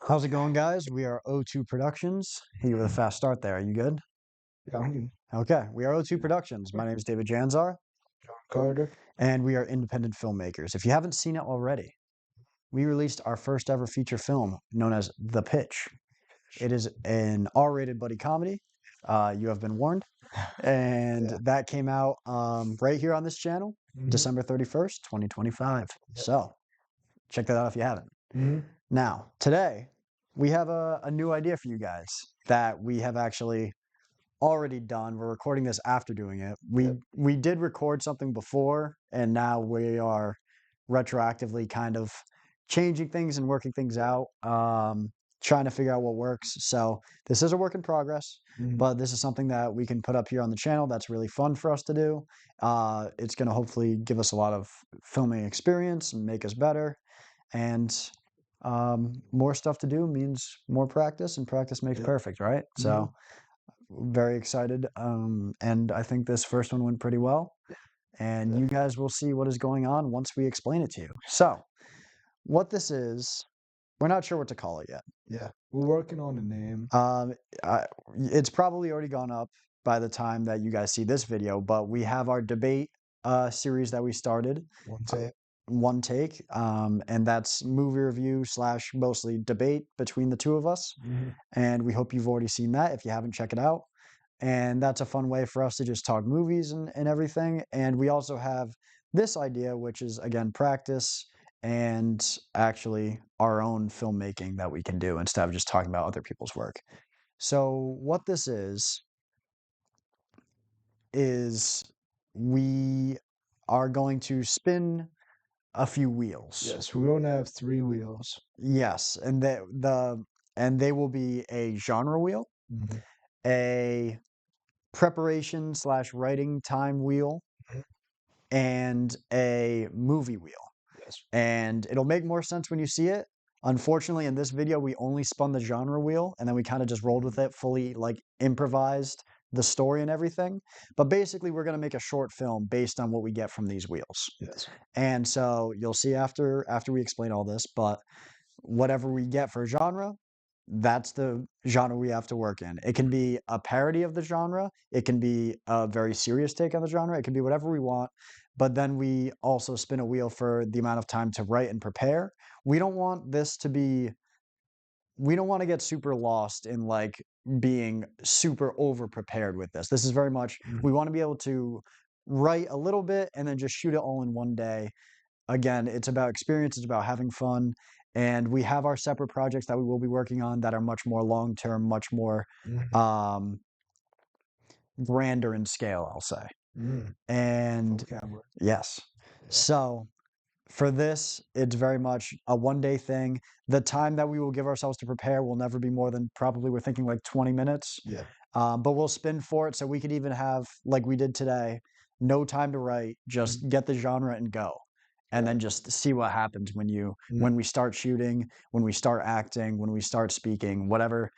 How's it going, guys? We are O2 Productions. Hit you with a fast start there. Are you good? Yeah, I'm Okay, we are O2 Productions. My name is David Janzar, Carter. and we are independent filmmakers. If you haven't seen it already, we released our first ever feature film known as The Pitch. It is an R-rated buddy comedy. You have been warned. And Yeah. that came out right here on this channel, Mhm. December 31st, 2025. Yep. So check that out if you haven't. Mhm. Now, today, we have a new idea for you guys that we have actually already done. We're recording this after doing it. Yep. We did record something before, and now we are retroactively kind of changing things and working things out, trying to figure out what works. So this is a work in progress, Mhm. but this is something that we can put up here on the channel that's really fun for us to do. It's going to hopefully give us a lot of filming experience and make us better. And more stuff to do means more practice, and practice makes Yep. perfect, right? Mhm. So very excited. And I think this first one went pretty well. And Yeah. you guys will see what is going on once we explain it to you. So, what this is, we're not sure what to call it yet. Yeah. We're working on a name. Um, I, it's probably already gone up by the time that you guys see this video, but we have our debate series that we started. One uh, take. One take, and that's movie review slash mostly debate between the two of us. Mhm. And we hope you've already seen that. If you haven't, check it out. And that's a fun way for us to just talk movies and everything. And we also have this idea, which is again practice and actually our own filmmaking that we can do instead of just talking about other people's work. So what this is we are going to spin a few wheels. Yes, we're gonna have 3 wheels. Yes, and they will be a genre wheel, Mhm. a preparation slash writing time wheel, Mhm. and a movie wheel. Yes. And it'll make more sense when you see it. Unfortunately, in this video, we only spun the genre wheel and then we kind of just rolled with it, fully like improvised the story and everything. But basically, we're going to make a short film based on what we get from these wheels. Yes. And so you'll see after we explain all this, but whatever we get for genre, that's the genre we have to work in. It can be a parody of the genre, it can be a very serious take on the genre, it can be whatever we want. But then we also spin a wheel for the amount of time to write and prepare. We don't want this to be we don't want to get super lost in like being super over prepared with this. This is very much Mhm. we want to be able to write a little bit and then just shoot it all in one day. Again, it's about experience, it's about having fun. And we have our separate projects that we will be working on that are much more long term, much more Mhm. um, grander in scale, I'll say. Mhm. And Vocabulary. yes, Yeah. so for this, it's very much a 1 day thing. The time that we will give ourselves to prepare will never be more than probably we're thinking like 20 minutes. Yeah. But we'll spin for it so we could even have, like we did today, no time to write, just Mhm. get the genre and go. And Yeah. then just see what happens Mhm. when we start shooting, when we start acting, when we start speaking, whatever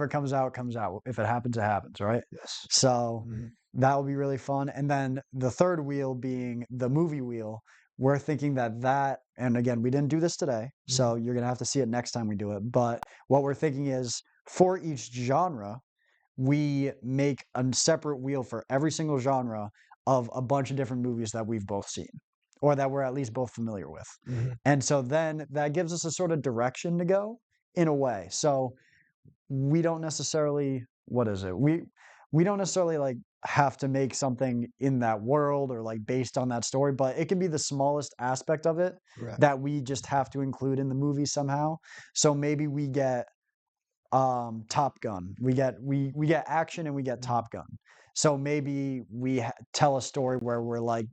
comes out comes out. If it happens, it happens, right? Yes. So Mhm. that will be really fun. And then the third wheel being the movie wheel, we're thinking that and again, we didn't do this today, so Mhm. you're gonna have to see it next time we do it. But what we're thinking is for each genre, we make a separate wheel for every single genre of a bunch of different movies that we've both seen or that we're at least both familiar with. Mhm. And so then that gives us a sort of direction to go in a way. So we don't necessarily what is it? We don't necessarily like have to make something in that world or like based on that story, but it can be the smallest aspect of it Right. that we just have to include in the movie somehow. So maybe we get Top Gun. We get action and we get Mhm. Top Gun. So maybe tell a story where we're like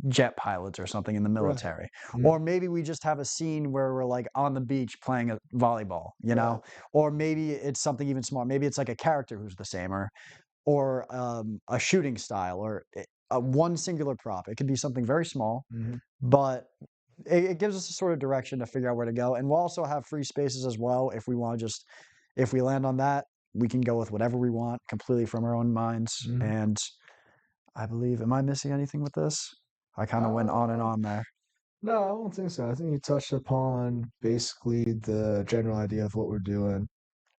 jet pilots or something in the Right. military. Mhm. Or maybe we just have a scene where we're like on the beach playing a volleyball, you Right. know? Or maybe it's something even smaller. Maybe it's like a character who's the same or a shooting style or one singular prop. It could be something very small, Mhm. but it gives us a sort of direction to figure out where to go. And we'll also have free spaces as well if we want to just if we land on that, we can go with whatever we want completely from our own minds. Mhm. And I believe, am I missing anything with this? I kind of went on and Uh, on there. No, I don't think so. I think you touched upon basically the general idea of what we're doing.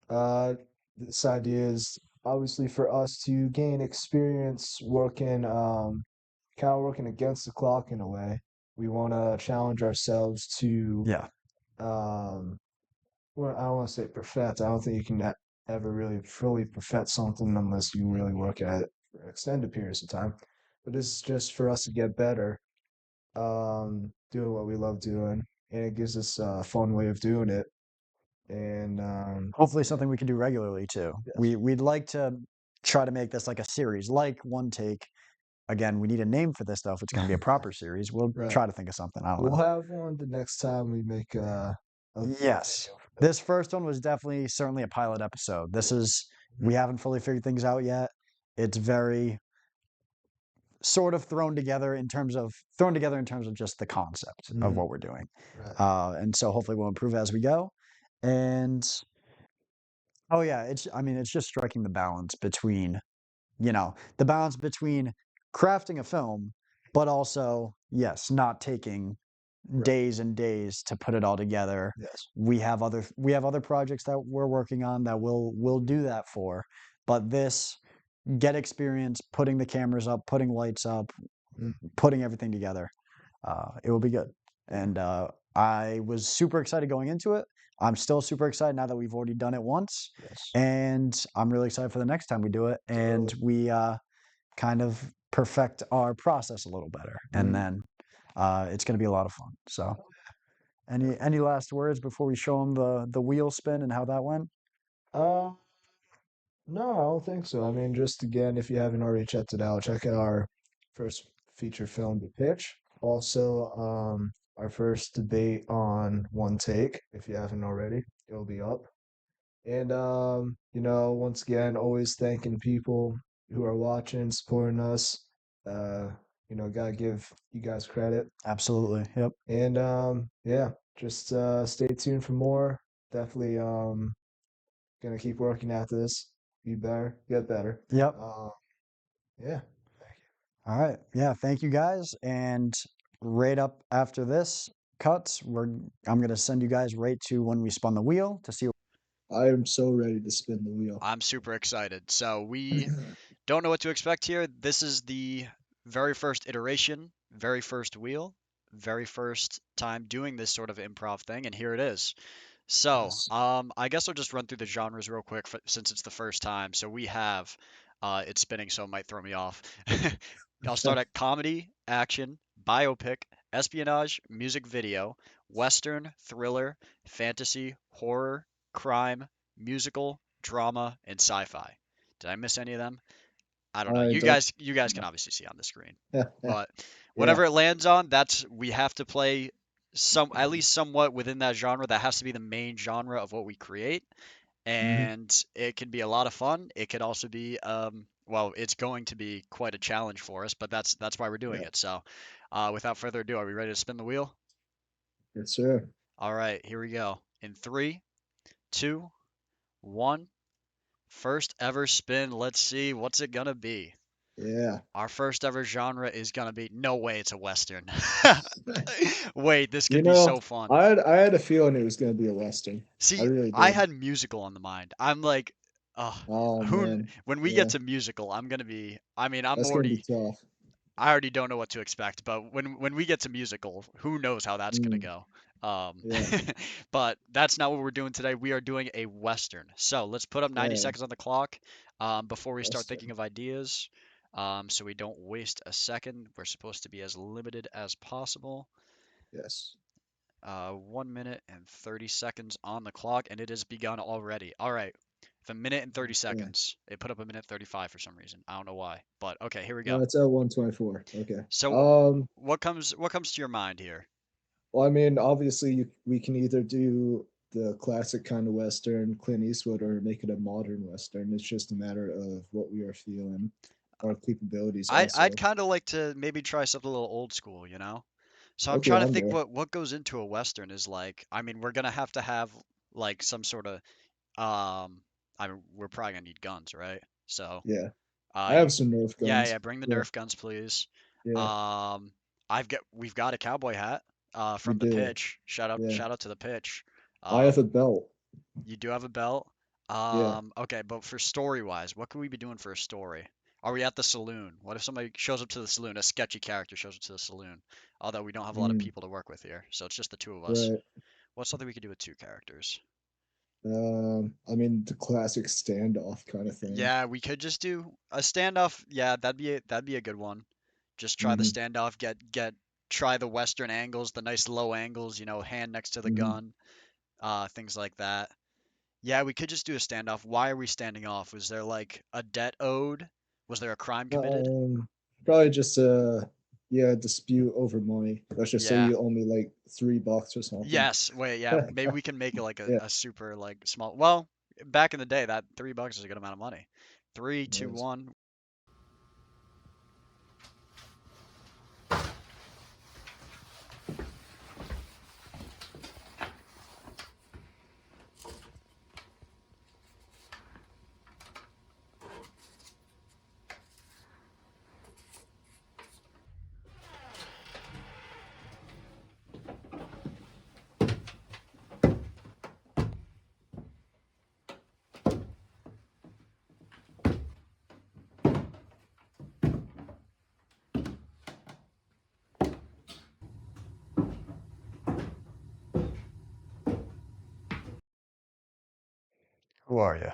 Uh, this idea is obviously for us to gain experience working, kind of working against the clock in a way. We want to challenge ourselves to, Yeah, um, well, I don't want to say perfect. I don't think you can ever really fully perfect something unless you really work at it for extended periods of time. But this is just for us to get better, doing what we love doing, and it gives us a fun way of doing it. And hopefully yeah, something we can do regularly too. yes. We'd like to try to make this like a series, like One Take. Again, we need a name for this stuff. It's going to be a proper series. We'll Right. try to think of something. I don't We'll know. have one the next time we make a Yes. video for This first one was definitely certainly a pilot episode. This this. is Mhm. we haven't fully figured things out yet. It's very sort of thrown together in terms of just the concept of Mhm. what we're doing. Right. And so hopefully we'll improve as we go. And oh yeah, it's just striking the balance between, the balance between crafting a film, but also, yes, not taking Right. days and days to put it all together. Yes. We have other projects that we're working on that we'll do that for. But this get experience putting the cameras up, putting lights up, Mm. putting everything together. It will be good. Yeah. And I was super excited going into it. I'm still super excited now that we've already done it once. Yes. And I'm really excited for the next time we do it. And Totally. we kind of perfect our process a little better. And Mm. then it's going to be a lot of fun. So, any Definitely. last words before we show them the wheel spin and how that went? Uh, no, I don't think so. I mean, just again, if you haven't already checked it out, check out our first feature film, The Pitch. Also, our first debate on One Take. If you haven't already, it'll be up. And once again, always thanking people who are watching, supporting us. Uh, gotta give you guys credit. Absolutely. Yep. And yeah, just stay tuned for more. Definitely gonna keep working at this. Be better, get better. Yep. Um, yeah. Thank All right. Yeah. Thank you guys. And right up after this cuts, I'm gonna send you guys right to when we spun the wheel to see. you. I am so ready to spin the wheel. I'm super excited. So we don't know what to expect here. This is the very first iteration, very first wheel, very first time doing this sort of improv thing, and here it is. So, Yes. I guess I'll just run through the genres real quick since it's the first time. So we have, it's spinning, so it might throw me off. I'll start at comedy, action, biopic, espionage, music video, western, thriller, fantasy, horror, crime, musical, drama, and sci-fi. Did I miss any of them? I don't know. I You don't. guys, you guys can obviously see on the screen. But Yeah. whatever it lands on, that's we have to play some at least somewhat within that genre. That has to be the main genre of what we create, Hmm. and it can be a lot of fun. It could also be, well, it's going to be quite a challenge for us, but that's why we're doing Yeah. it. So, without further ado, are we ready to spin the wheel? Yes, sir. All right, here we go. In three, two, one. First ever spin. Let's see what's it gonna be. Yeah. Our first ever genre is gonna be no way it's a western. Wait, this You could be know, so fun. I had a feeling it was gonna be a Western. I See, really I did. had musical on the mind. I'm like, uh, Oh who man. when we get Yeah. to musical, I'm gonna be. I mean, I'm That's gonna be already. tough. I already don't know what to expect, but when we get to musical, who knows how that's gonna Mm, go. Um, yeah. but that's not what we're doing today. We are doing a western. So let's put up 90 Yeah. seconds on the clock before we start thinking Western. of ideas. So we don't waste a second. We're supposed to be as limited as possible. Yes. 1 minute and 30 seconds on the clock, and it has begun already. All right. With a minute and 30 Okay. seconds. It put up a minute 35 for some reason. I don't know why. But okay, here we No, go. it's at 124. Okay. So what comes to your mind here? Well, I mean, obviously, we can either do the classic kind of Western, Clint Eastwood, or make it a modern Western. It's just a matter of what we are feeling, our capabilities I'd also. kind of like to maybe try something a little old school, you know? So I'm Okay, trying to I'm think there. what goes into a Western is like, I mean, we're gonna have like some sort of I mean, we're probably gonna need guns, right? So Yeah. I you have some Nerf yeah, guns. yeah, bring the Yeah. Nerf guns, please. Yeah. Um we've got a cowboy hat. You from the do. pitch. Yeah. Shout out to the pitch. I have a Um, belt. you do have a belt. Yeah. Okay, but for story wise, what could we be doing for a story? Are we at the saloon? What if somebody shows up to the saloon, a sketchy character shows up to the saloon? Although we don't have a lot of Mm, people to work with here, so it's just the two of us. right. What's something we could do with two characters? I mean the classic standoff kind of thing. Yeah, we could just do a standoff. Yeah, that'd be a good one. Just try the Hmm. standoff, try the western angles, the nice low angles, hand next to the Hmm. gun, things like that. Yeah, we could just do a standoff. Why are we standing off? Was there like a debt owed? Was there a crime committed? Um, Probably just yeah, dispute over money. Let's just say Yeah. you owe me like $3 or something. Yes. Wait, yeah. Maybe we can make it like Yeah. a super like small. Well, back in the day, that $3 is a good amount of money. Three, two, Nice. one. Who are you?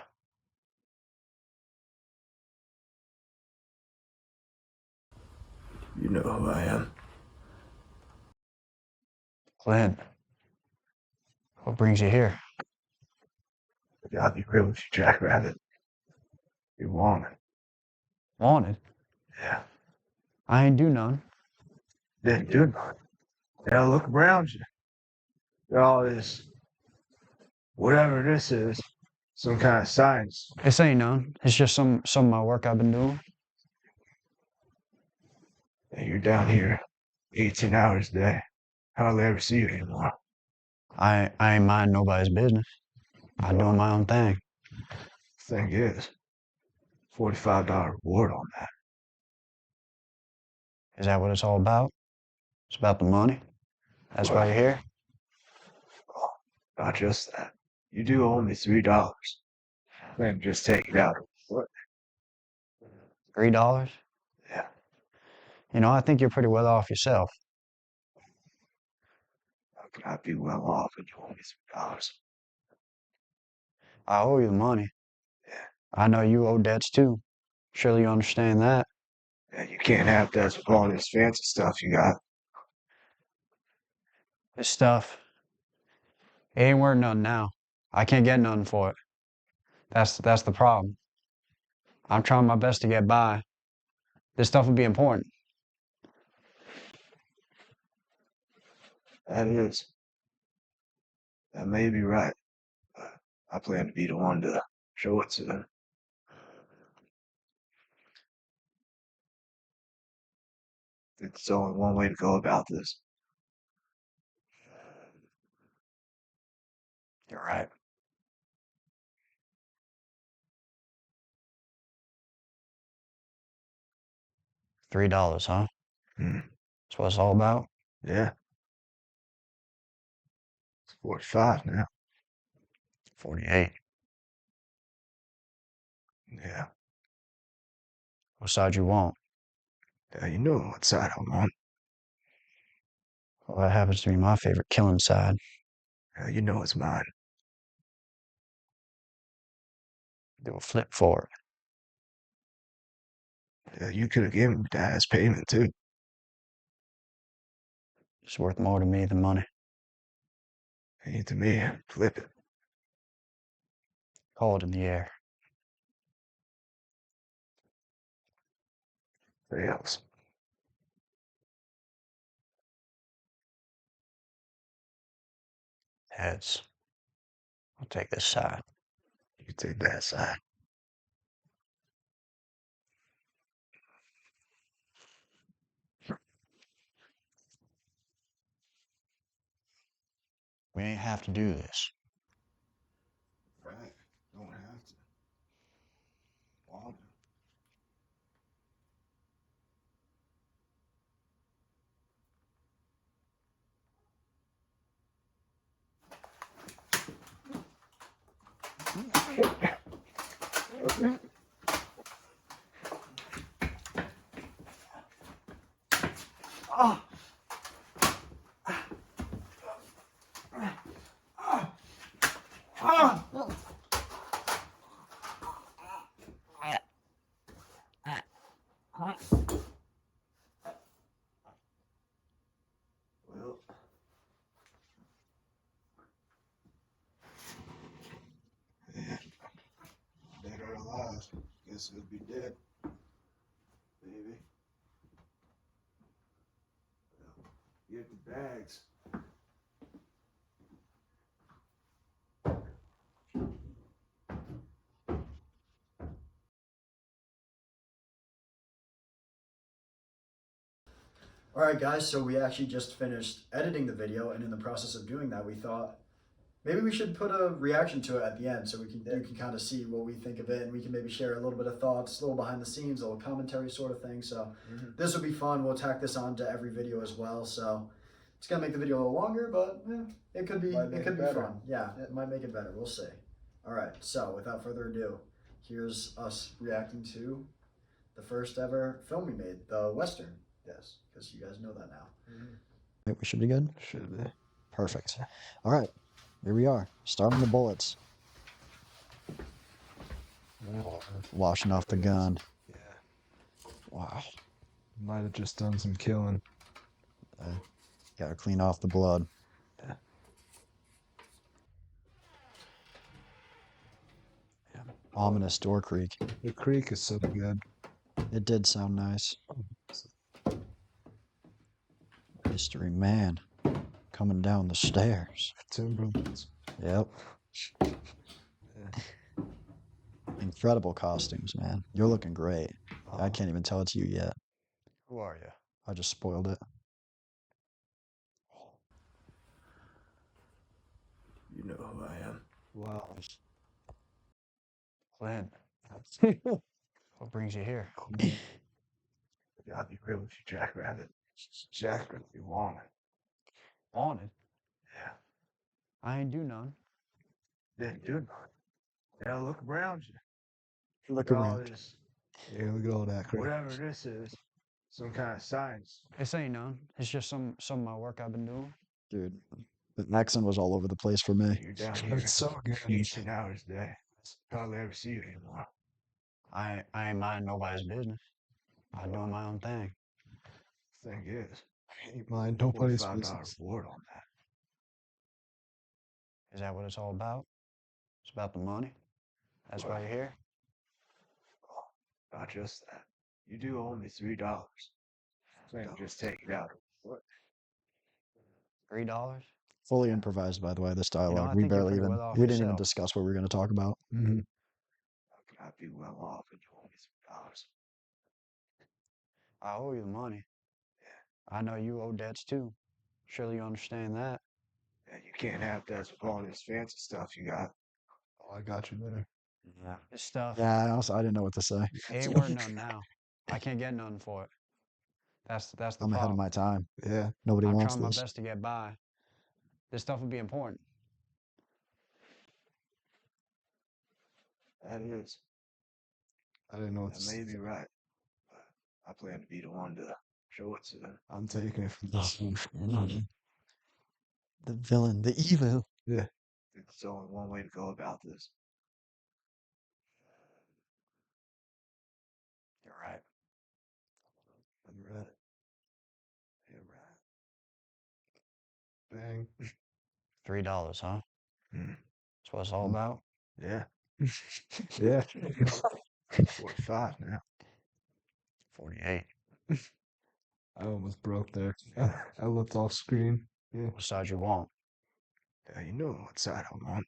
You know who I am. Clint. What brings you here? Gotta be real with you, Jackrabbit. You want it. Wanted. Yeah. I ain't do none. Didn't do nothing. Now look around you. All this, whatever this is, some kind of science. This ain't none. It's just some of my work I've been doing. And you're down here 18 hours a day. Hardly ever see you anymore. I ain't mind nobody's business. I'm doing my own thing. Thing is, $45 reward on that. Is that what it's all about? It's about the money. That's why Well, you're here. not just that. You do owe me $3. Then just take it out. What? $3. Yeah. I think you're pretty well off yourself. How can I be well off when you owe me $3? I owe you the money. Yeah. I know you owe debts too. Surely you understand that. Yeah, you can't have that with all this fancy stuff you got. This stuff, it ain't worth nothing now. I can't get nothing for it. That's the problem. I'm trying my best to get by. This stuff would be important. That is. That may be right. But I plan to be the one to show it to them. It's only one way to go about this. You're right. $3, huh? Hmm. That's what it's all about. Yeah. It's 45 now. 48. Yeah. What side you want? Yeah, you know what side I'm on. Well, that happens to be my favorite killing side. Yeah, you know it's mine. Do a flip for it. Yeah, you could have given me that as payment too. It's worth more to me than money. Ain't to me. Flip it. Call it in the air. Fails. Heads. I'll take this side. You take that side. We ain't have to do this. Right. Don't have to. Want Well, yeah, dead or alive. Guess it would be dead. Maybe. Well, get the bags. All right, guys, so we actually just finished editing the video, and in the process of doing that, we thought maybe we should put a reaction to it at the end so you can kind of see what we think of it, and we can maybe share a little bit of thoughts, a little behind the scenes, a little commentary sort of thing. So this will be fun. We'll tack this on to every video as well. So it's gonna make the video a little longer, but it could be fun. Yeah, it might make it better. We'll see. All right, so without further ado, here's us reacting to the first ever film we made, the Western. Yes, because you guys know that now. Right, we should be good? Should be. Perfect. All right, here we are, starting the bullets. Washing off the gun. Yeah. Wow. Might have just done some killing. Gotta clean off the blood. Yeah. Ominous door creak. The creek is so good. It did sound nice. Mystery man coming down the stairs. Timberlands. Yep. Incredible costumes, man. You're looking great. I can't even tell it's you yet. Who are you? I just spoiled it. You know who I am. Wow. Clint, what brings you here? Gotta be real with you, Jackrabbit. Jackrabbit be wanted. Wanted? Yeah. I ain't do none. Didn't do nothing. Yeah, look around you. Look Look at all around. this. Yeah, look at all that crap. Whatever this is, some kind of science. This ain't none. It's just some of my work I've been doing. Dude, the accent was all over the place for me. You're down here. It's so good. 18 hours a day. Hardly ever see you anymore. I ain't mind nobody's business. I'm doing my own thing. Thing is, I ain't mind nobody's business. Reward on that. Is that what it's all about? It's about the money? That's why you're here? Not just that. You do owe me $3. Can't just take it out. What? $3? Fully improvised, by the way, this dialogue. I we think you're barely pretty even, well off we didn't even yourself. discuss what we were going to talk about. How can I be well off and you owe me $3? I owe you the money. I know you owe debts too. Surely you understand that. Yeah, you can't have debts with all this fancy stuff you got. Oh, I got you there. Yeah. This stuff, Yeah, I didn't know what to say. it ain't worth nothing now. I can't get nothing for it. That's the I'm ahead of problem. my time. Yeah. Nobody I'm wants trying my this. best to get by. This stuff would be important. That is. I didn't know what that may be right, but I plan to be the one to show it to them. I'm taking it from this one. The villain, the evil. Yeah. There's only one way to go about this. You're right. I'm right. You're right. Bang. $3, huh? Mm. That's what it's all about? Yeah. Yeah. 45 now. 48. I almost broke there. I looked off screen. Yeah. What side you want? Yeah, you know what side I'm on.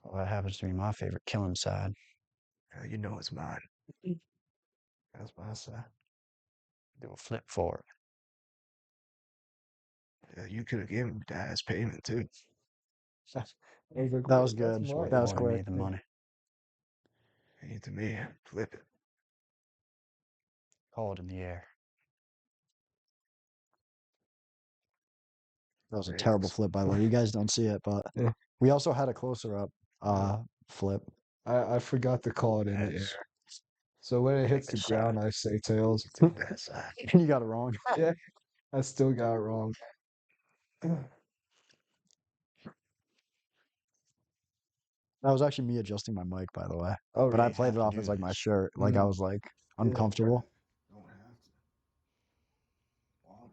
Well, that happens to be my favorite killing side. Yeah, you know it's mine. That's my side. Do a flip for it. Yeah, you could have given me that as payment too. That was good. That was More to quick. me than money. Ain't to me. Flip it. Hold it in the air. That was a There it terrible is. flip, by the way. You guys don't see it, but Yeah. we also had a closer up flip. I forgot to call it in the air. So when it hits the ground, I say tails. You got it wrong. Yeah, I still got it wrong. That was actually me adjusting my mic, by the way. Oh, But I really? played it off as like my shirt. Like I was like uncomfortable. Don't have to. Wow.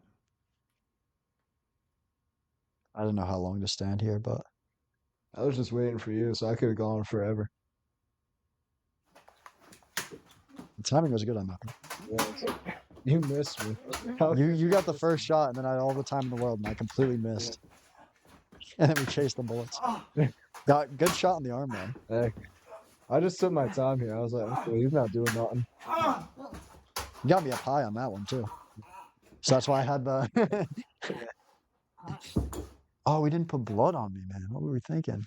I didn't know how long to stand here, but I was just waiting for you, so I could have gone forever. the timing was good on that. You missed me. You got the first shot, and then I had all the time in the world, and I completely missed. And then we chased the bullets. Got good shot on the arm, man. Heck, I just took my time here. I was like, okay, he's not doing nothing. You got me up high on that one too. So that's why I had the. Oh, we didn't put blood on me, man. What were we thinking?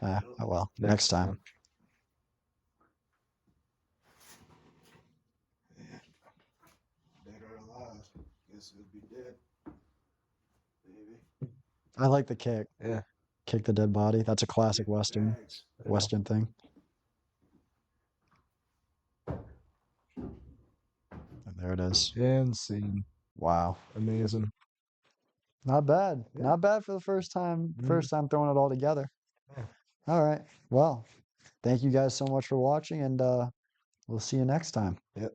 Oh well, next time. Dead or alive? Guess it'll be dead. Baby. I like the kick. Yeah. Kick the dead body. That's a classic Western thing. And there it is. And scene. Wow. Amazing. Not bad. Yeah. Not bad for the first time. Mhm. First time throwing it all together. Yeah. All right. Well, thank you guys so much for watching, and we'll see you next time. Yep.